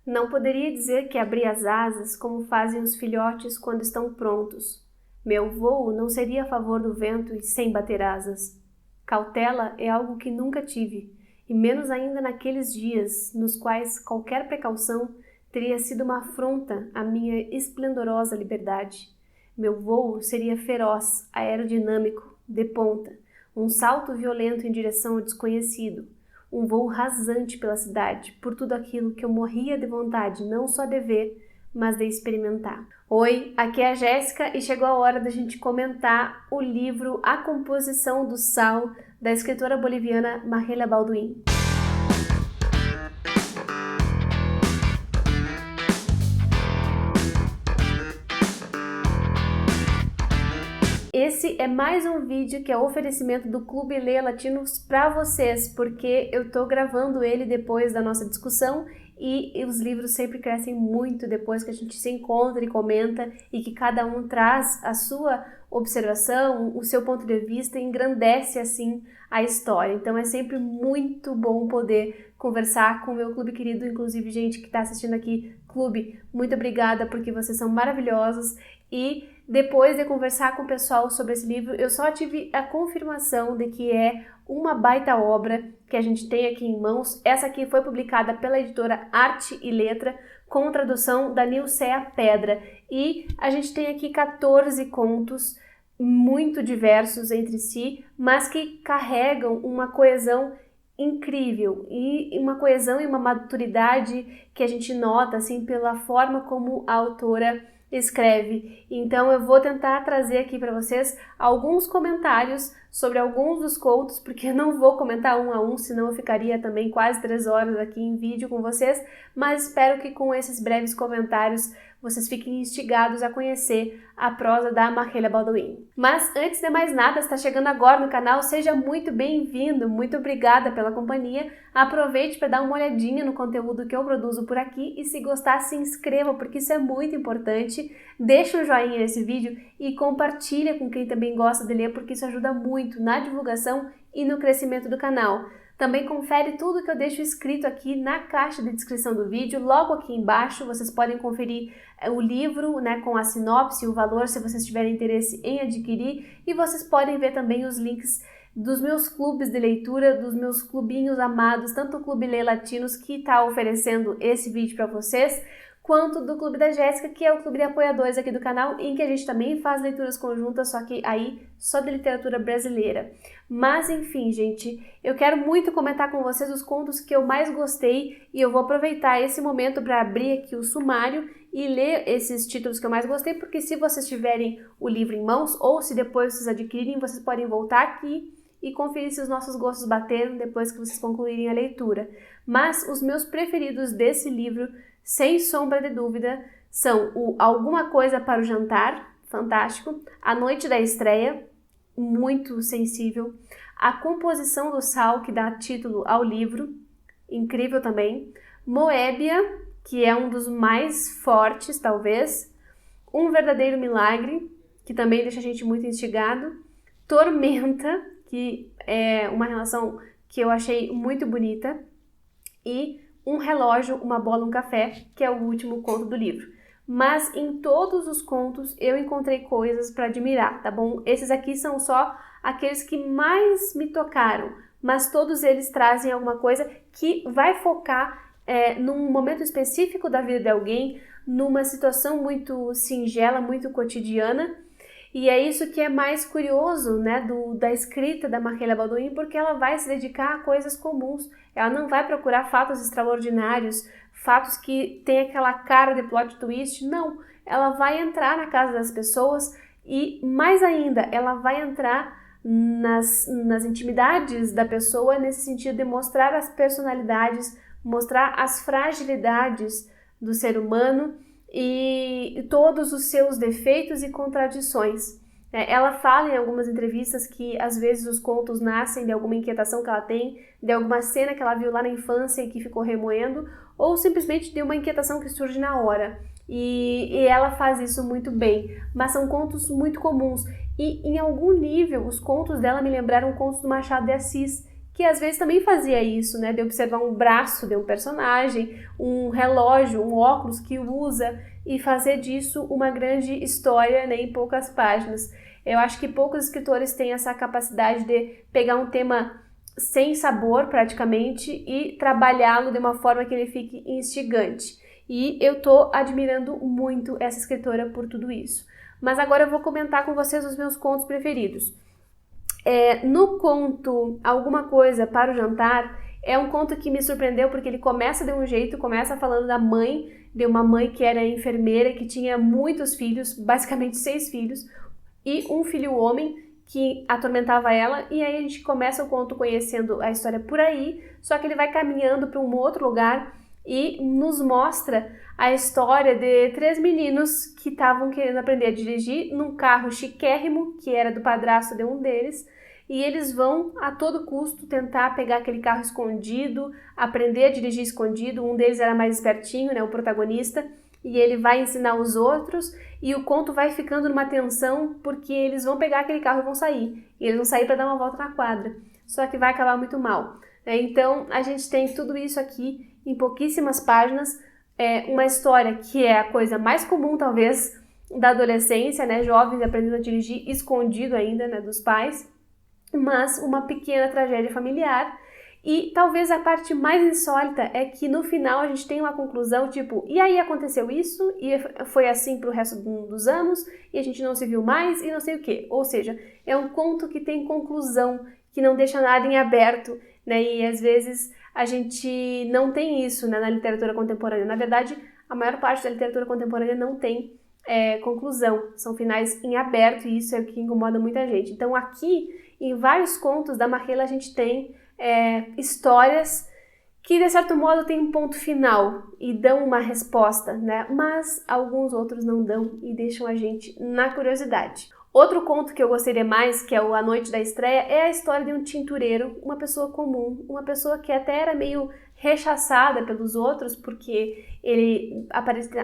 Não poderia dizer que abri as asas como fazem os filhotes quando estão prontos. Meu vôo não seria a favor do vento e sem bater asas. Cautela é algo que nunca tive, e menos ainda naqueles dias nos quais qualquer precaução teria sido uma afronta à minha esplendorosa liberdade. Meu vôo seria feroz, aerodinâmico, de ponta, um salto violento em direção ao desconhecido, um voo rasante pela cidade, por tudo aquilo que eu morria de vontade não só de ver, mas de experimentar. Oi, aqui é a Jéssica e chegou a hora da gente comentar o livro A Composição do Sal, da escritora boliviana Mariela Balduin. Esse é mais um vídeo que é oferecimento do Clube Lê Latinos para vocês, porque eu tô gravando ele depois da nossa discussão e os livros sempre crescem muito depois que a gente se encontra e comenta e que cada um traz a sua observação, o seu ponto de vista e engrandece assim a história. Então é sempre muito bom poder conversar com o meu clube querido, inclusive gente que está assistindo aqui, clube, muito obrigada porque vocês são maravilhosos e depois de conversar com o pessoal sobre esse livro, eu só tive a confirmação de que é uma baita obra que a gente tem aqui em mãos. Essa aqui foi publicada pela editora Arte e Letra, com tradução da Nilcea Pedra. E a gente tem aqui 14 contos muito diversos entre si, mas que carregam uma coesão incrível e uma coesão e uma maturidade que a gente nota assim pela forma como a autora escreve. Então eu vou tentar trazer aqui para vocês alguns comentários sobre alguns dos contos, porque eu não vou comentar um a um, senão eu ficaria também quase 3 horas aqui em vídeo com vocês, mas espero que com esses breves comentários vocês fiquem instigados a conhecer a prosa da Mariela Balduin. Mas antes de mais nada, se está chegando agora no canal, seja muito bem-vindo, muito obrigada pela companhia. Aproveite para dar uma olhadinha no conteúdo que eu produzo por aqui e se gostar, se inscreva, porque isso é muito importante. Deixa um joinha nesse vídeo e compartilha com quem também gosta de ler, porque isso ajuda muito na divulgação e no crescimento do canal. Também confere tudo que eu deixo escrito aqui na caixa de descrição do vídeo, logo aqui embaixo vocês podem conferir o livro, né, com a sinopse e o valor se vocês tiverem interesse em adquirir, e vocês podem ver também os links dos meus clubes de leitura, dos meus clubinhos amados, tanto o Clube Lê Latinos, que está oferecendo esse vídeo para vocês, quanto do Clube da Jéssica, que é o clube de apoiadores aqui do canal, em que a gente também faz leituras conjuntas, só que aí só de literatura brasileira. Mas enfim, gente, eu quero muito comentar com vocês os contos que eu mais gostei e eu vou aproveitar esse momento para abrir aqui o sumário e ler esses títulos que eu mais gostei, porque se vocês tiverem o livro em mãos ou se depois vocês adquirirem, vocês podem voltar aqui e conferir se os nossos gostos bateram depois que vocês concluírem a leitura. Mas os meus preferidos desse livro, sem sombra de dúvida, são o Alguma Coisa para o Jantar, fantástico, A Noite da Estreia, muito sensível, A Composição do Sal, que dá título ao livro, incrível também, Moébia, que é um dos mais fortes, talvez, Um Verdadeiro Milagre, que também deixa a gente muito instigado, Tormenta, que é uma relação que eu achei muito bonita, e Um Relógio, Uma Bola, Um Café, que é o último conto do livro. Mas em todos os contos eu encontrei coisas para admirar, tá bom? Esses aqui são só aqueles que mais me tocaram, mas todos eles trazem alguma coisa que vai focar num momento específico da vida de alguém, numa situação muito singela, muito cotidiana. E é isso que é mais curioso, né, da escrita da Mariela Balduin, porque ela vai se dedicar a coisas comuns. Ela não vai procurar fatos extraordinários, fatos que tem aquela cara de plot twist, não. Ela vai entrar na casa das pessoas e, mais ainda, ela vai entrar nas intimidades da pessoa, nesse sentido de mostrar as personalidades, mostrar as fragilidades do ser humano e todos os seus defeitos e contradições. Ela fala em algumas entrevistas que às vezes os contos nascem de alguma inquietação que ela tem, de alguma cena que ela viu lá na infância e que ficou remoendo, ou simplesmente de uma inquietação que surge na hora. E ela faz isso muito bem, mas são contos muito comuns. E em algum nível os contos dela me lembraram contos do Machado de Assis, que às vezes também fazia isso, né, de observar um braço de um personagem, um relógio, um óculos que usa e fazer disso uma grande história, né, em poucas páginas. Eu acho que poucos escritores têm essa capacidade de pegar um tema sem sabor, praticamente, e trabalhá-lo de uma forma que ele fique instigante. E eu tô admirando muito essa escritora por tudo isso. Mas agora eu vou comentar com vocês os meus contos preferidos. No conto Alguma Coisa para o Jantar, é um conto que me surpreendeu porque ele começa de um jeito, começa falando da mãe, de uma mãe que era enfermeira, que tinha muitos filhos, basicamente 6 filhos, e um filho homem que atormentava ela, e aí a gente começa o conto conhecendo a história por aí, só que ele vai caminhando para um outro lugar e nos mostra a história de 3 meninos que estavam querendo aprender a dirigir num carro chiquérrimo, que era do padrasto de um deles, e eles vão a todo custo tentar pegar aquele carro escondido, aprender a dirigir escondido. Um deles era mais espertinho, né, o protagonista, e ele vai ensinar os outros, e o conto vai ficando numa tensão porque eles vão pegar aquele carro e vão sair. E eles vão sair para dar uma volta na quadra, só que vai acabar muito mal. Então a gente tem tudo isso aqui em pouquíssimas páginas, uma história que é a coisa mais comum talvez da adolescência, né, jovens aprendendo a dirigir escondido ainda, né, dos pais, mas uma pequena tragédia familiar. E talvez a parte mais insólita é que no final a gente tem uma conclusão tipo, e aí aconteceu isso, e foi assim pro resto dos anos, e a gente não se viu mais, e não sei o que. Ou seja, é um conto que tem conclusão, que não deixa nada em aberto, né? E às vezes a gente não tem isso, né, na literatura contemporânea. Na verdade, a maior parte da literatura contemporânea não tem conclusão, são finais em aberto, e isso é o que incomoda muita gente. Então aqui, em vários contos da Marghella, a gente tem histórias que de certo modo têm um ponto final e dão uma resposta, né? Mas alguns outros não dão e deixam a gente na curiosidade. Outro conto que eu gostaria mais, que é o A Noite da Estreia, é a história de um tintureiro, uma pessoa comum, uma pessoa que até era meio rechaçada pelos outros porque ele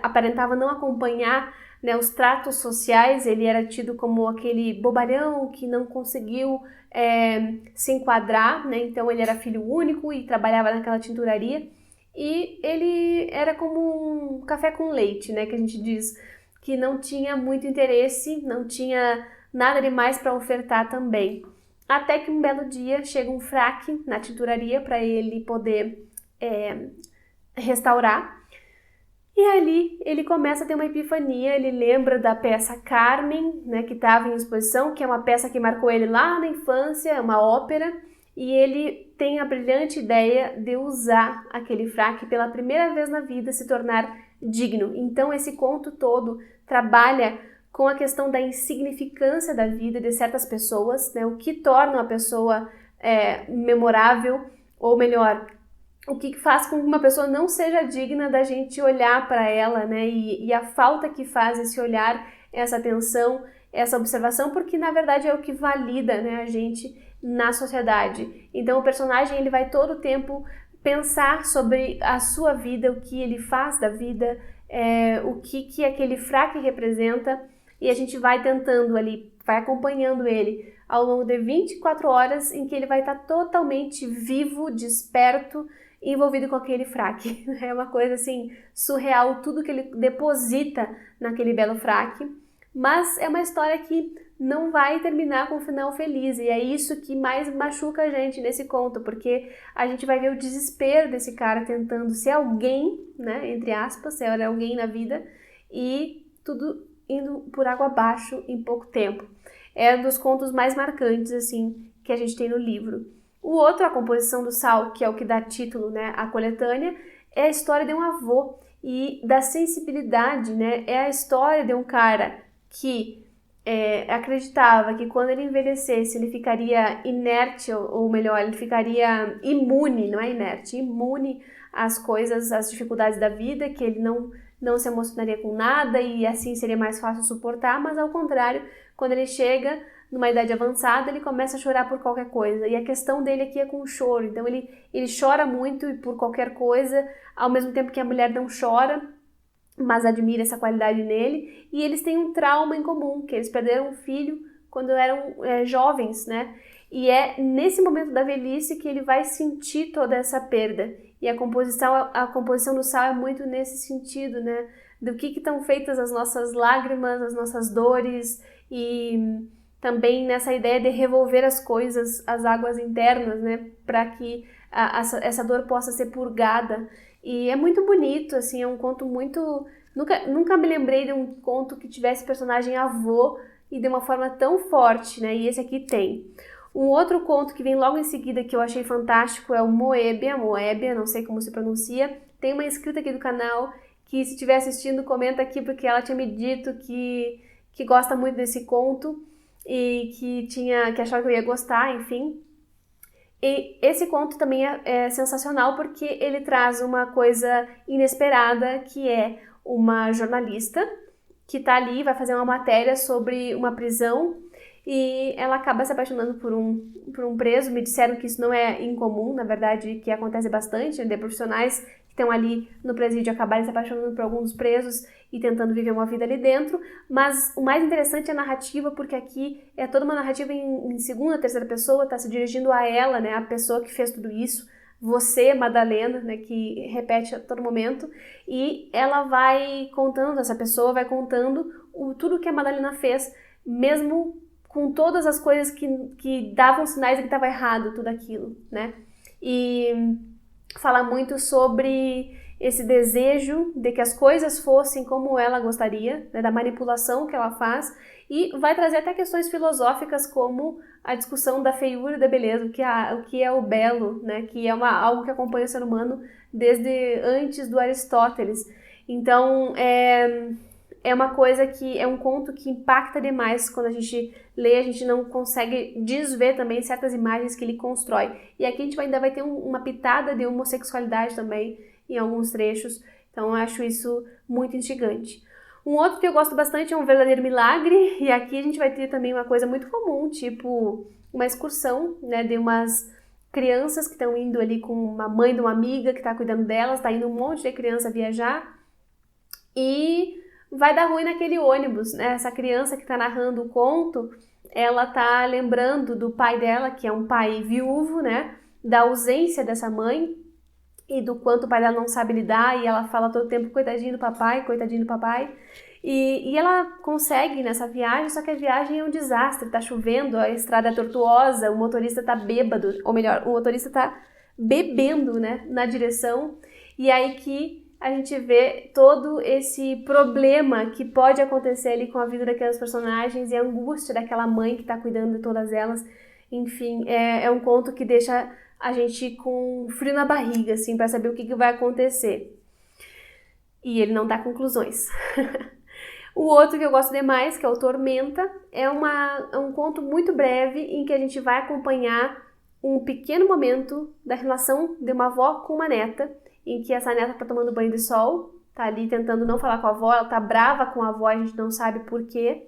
aparentava não acompanhar, né, os tratos sociais. Ele era tido como aquele bobalhão que não conseguiu se enquadrar, né? Então ele era filho único e trabalhava naquela tinturaria, e ele era como um café com leite, né, que a gente diz, que não tinha muito interesse, não tinha nada demais para ofertar também. Até que um belo dia chega um fraque na tinturaria para ele poder restaurar. E ali ele começa a ter uma epifania, ele lembra da peça Carmen, né, que estava em exposição, que é uma peça que marcou ele lá na infância, é uma ópera, e ele tem a brilhante ideia de usar aquele fraque pela primeira vez na vida, se tornar digno. Então esse conto todo trabalha com a questão da insignificância da vida de certas pessoas, né, o que torna uma pessoa memorável, ou melhor, o que faz com que uma pessoa não seja digna da gente olhar para ela, né? E a falta que faz esse olhar, essa atenção, essa observação, porque na verdade é o que valida, né, a gente na sociedade. Então o personagem, ele vai todo o tempo pensar sobre a sua vida, o que ele faz da vida, o que aquele fraque representa, e a gente vai tentando ali, vai acompanhando ele ao longo de 24 horas em que ele vai estar totalmente vivo, desperto, envolvido com aquele fraque. É uma coisa assim surreal, tudo que ele deposita naquele belo fraque, mas é uma história que não vai terminar com um final feliz, e é isso que mais machuca a gente nesse conto, porque a gente vai ver o desespero desse cara tentando ser alguém, né, entre aspas, ser alguém na vida, e tudo indo por água abaixo em pouco tempo. É um dos contos mais marcantes, assim, que a gente tem no livro. O outro, A Composição do Sal, que é o que dá título, né, à coletânea, é a história de um avô e da sensibilidade, né? É a história de um cara que acreditava que quando ele envelhecesse ele ficaria inerte, ou melhor, ele ficaria imune, não é inerte, imune às coisas, às dificuldades da vida, que ele não se emocionaria com nada e assim seria mais fácil suportar, mas ao contrário, quando ele chega numa idade avançada, ele começa a chorar por qualquer coisa, e a questão dele aqui é com o choro. Então ele chora muito e por qualquer coisa, ao mesmo tempo que a mulher não chora, mas admira essa qualidade nele, e eles têm um trauma em comum, que eles perderam um filho quando eram jovens, né? E é nesse momento da velhice que ele vai sentir toda essa perda. E a composição do sal é muito nesse sentido, né? Do que estão feitas as nossas lágrimas, as nossas dores, e também nessa ideia de revolver as coisas, as águas internas, né? Para que essa dor possa ser purgada. E é muito bonito, assim, é um conto muito... Nunca me lembrei de um conto que tivesse personagem avô e de uma forma tão forte, né? E esse aqui tem. Um outro conto que vem logo em seguida que eu achei fantástico é o Moébia, não sei como se pronuncia. Tem uma inscrita aqui do canal que, se estiver assistindo, comenta aqui, porque ela tinha me dito que gosta muito desse conto e que achava que eu ia gostar, enfim. E esse conto também é sensacional porque ele traz uma coisa inesperada, que é uma jornalista que tá ali, vai fazer uma matéria sobre uma prisão, e ela acaba se apaixonando por um preso. Me disseram que isso não é incomum, na verdade, que acontece bastante, de profissionais que estão ali no presídio acabarem se apaixonando por alguns presos e tentando viver uma vida ali dentro. Mas o mais interessante é a narrativa, porque aqui é toda uma narrativa em segunda, terceira pessoa, tá se dirigindo a ela, né, a pessoa que fez tudo isso, você, Madalena, né, que repete a todo momento, e ela vai contando, essa pessoa vai contando tudo que a Madalena fez, mesmo com todas as coisas que davam sinais de que estava errado tudo aquilo, né? E fala muito sobre esse desejo de que as coisas fossem como ela gostaria, né, da manipulação que ela faz, e vai trazer até questões filosóficas como a discussão da feiura e da beleza, o que é o belo, né, que é algo que acompanha o ser humano desde antes do Aristóteles. Então, é uma coisa que é um conto que impacta demais quando a gente lê, a gente não consegue desver também certas imagens que ele constrói. E aqui a gente ainda vai ter uma pitada de homossexualidade também em alguns trechos, então eu acho isso muito instigante. Um outro que eu gosto bastante é Um Verdadeiro Milagre, e aqui a gente vai ter também uma coisa muito comum, tipo uma excursão, né, de umas crianças que estão indo ali com uma mãe de uma amiga que está cuidando delas, está indo um monte de criança viajar, e vai dar ruim naquele ônibus, né? Essa criança que está narrando o conto, ela tá lembrando do pai dela, que é um pai viúvo, né? Da ausência dessa mãe e do quanto o pai dela não sabe lidar, e ela fala todo o tempo, coitadinho do papai, coitadinho do papai. E ela consegue nessa viagem, só que a viagem é um desastre, tá chovendo, a estrada é tortuosa, o motorista tá bêbado, ou melhor, o motorista tá bebendo, né, na direção, e aí que a gente vê todo esse problema que pode acontecer ali com a vida daquelas personagens e a angústia daquela mãe que tá cuidando de todas elas. Enfim, é um conto que deixa a gente com frio na barriga, assim, para saber o que vai acontecer. E ele não dá conclusões. O outro que eu gosto demais, que é o Tormenta, é um conto muito breve em que a gente vai acompanhar um pequeno momento da relação de uma avó com uma neta, em que essa neta tá tomando banho de sol, tá ali tentando não falar com a avó, ela tá brava com a avó, a gente não sabe por quê.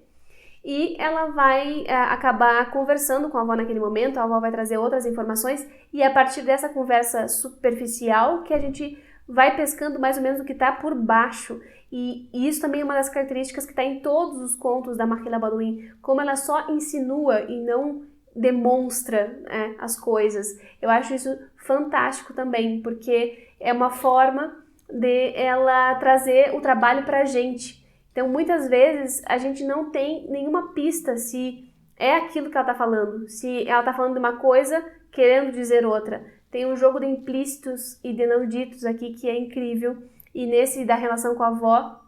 E ela vai acabar conversando com a avó naquele momento, a avó vai trazer outras informações, e é a partir dessa conversa superficial que a gente vai pescando mais ou menos o que está por baixo. E isso também é uma das características que está em todos os contos da Marquise Baudouin, como ela só insinua e não demonstra as coisas. Eu acho isso fantástico também, porque é uma forma de ela trazer o trabalho para a gente. Então, muitas vezes, a gente não tem nenhuma pista se é aquilo que ela está falando, se ela está falando de uma coisa querendo dizer outra. Tem um jogo de implícitos e de não ditos aqui que é incrível, e nesse da relação com a avó,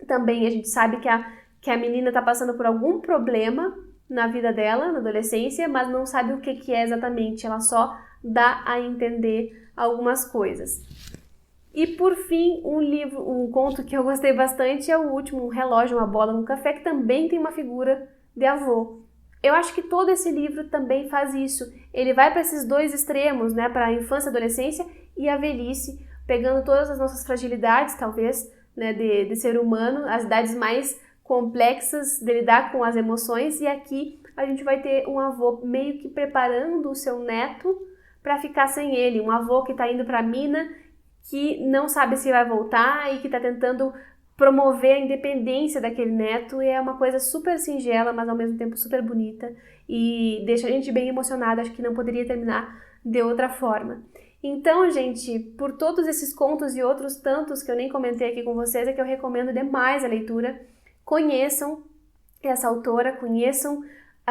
também a gente sabe que a menina está passando por algum problema na vida dela, na adolescência, mas não sabe o que é exatamente, ela só dá a entender algumas coisas. E por fim, um conto que eu gostei bastante é o último, Um Relógio, Uma Bola, Um Café, que também tem uma figura de avô. Eu acho que todo esse livro também faz isso. Ele vai para esses dois extremos, né, para a infância, adolescência e a velhice, pegando todas as nossas fragilidades, talvez, né, de ser humano, as idades mais complexas de lidar com as emoções, e aqui a gente vai ter um avô meio que preparando o seu neto para ficar sem ele, um avô que está indo para a mina, que não sabe se vai voltar e que está tentando promover a independência daquele neto, e é uma coisa super singela, mas ao mesmo tempo super bonita e deixa a gente bem emocionada. Acho que não poderia terminar de outra forma. Então, gente, por todos esses contos e outros tantos que eu nem comentei aqui com vocês, é que eu recomendo demais a leitura. Conheçam essa autora, conheçam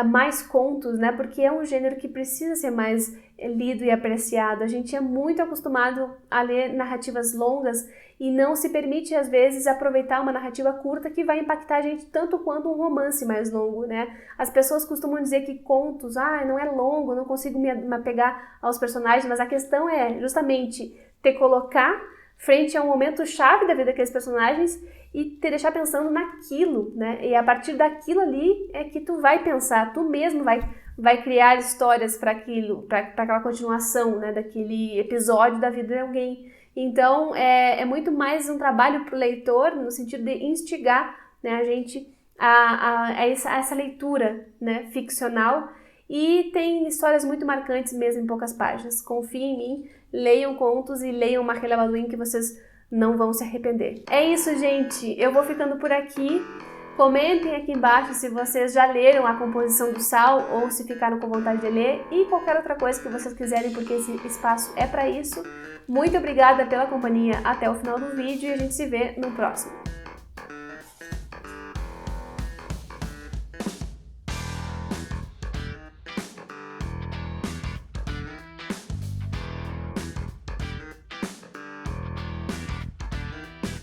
mais contos, né? Porque é um gênero que precisa ser mais lido e apreciado. A gente é muito acostumado a ler narrativas longas e não se permite, às vezes, aproveitar uma narrativa curta que vai impactar a gente tanto quanto um romance mais longo, né? As pessoas costumam dizer que contos, não é longo, não consigo me apegar aos personagens, mas a questão é justamente te colocar frente a um momento chave da vida daqueles personagens e te deixar pensando naquilo, né? E a partir daquilo ali é que tu vai pensar, tu mesmo vai criar histórias para aquilo, para aquela continuação, né? Daquele episódio da vida de alguém. Então, é muito mais um trabalho para o leitor, no sentido de instigar, né, a gente a essa leitura, né, ficcional. E tem histórias muito marcantes mesmo em poucas páginas. Confiem em mim, leiam contos e leiam Marcela Baldwin, que vocês não vão se arrepender. É isso, gente. Eu vou ficando por aqui. Comentem aqui embaixo se vocês já leram A Composição do Sal ou se ficaram com vontade de ler e qualquer outra coisa que vocês quiserem, porque esse espaço é para isso. Muito obrigada pela companhia até o final do vídeo e a gente se vê no próximo.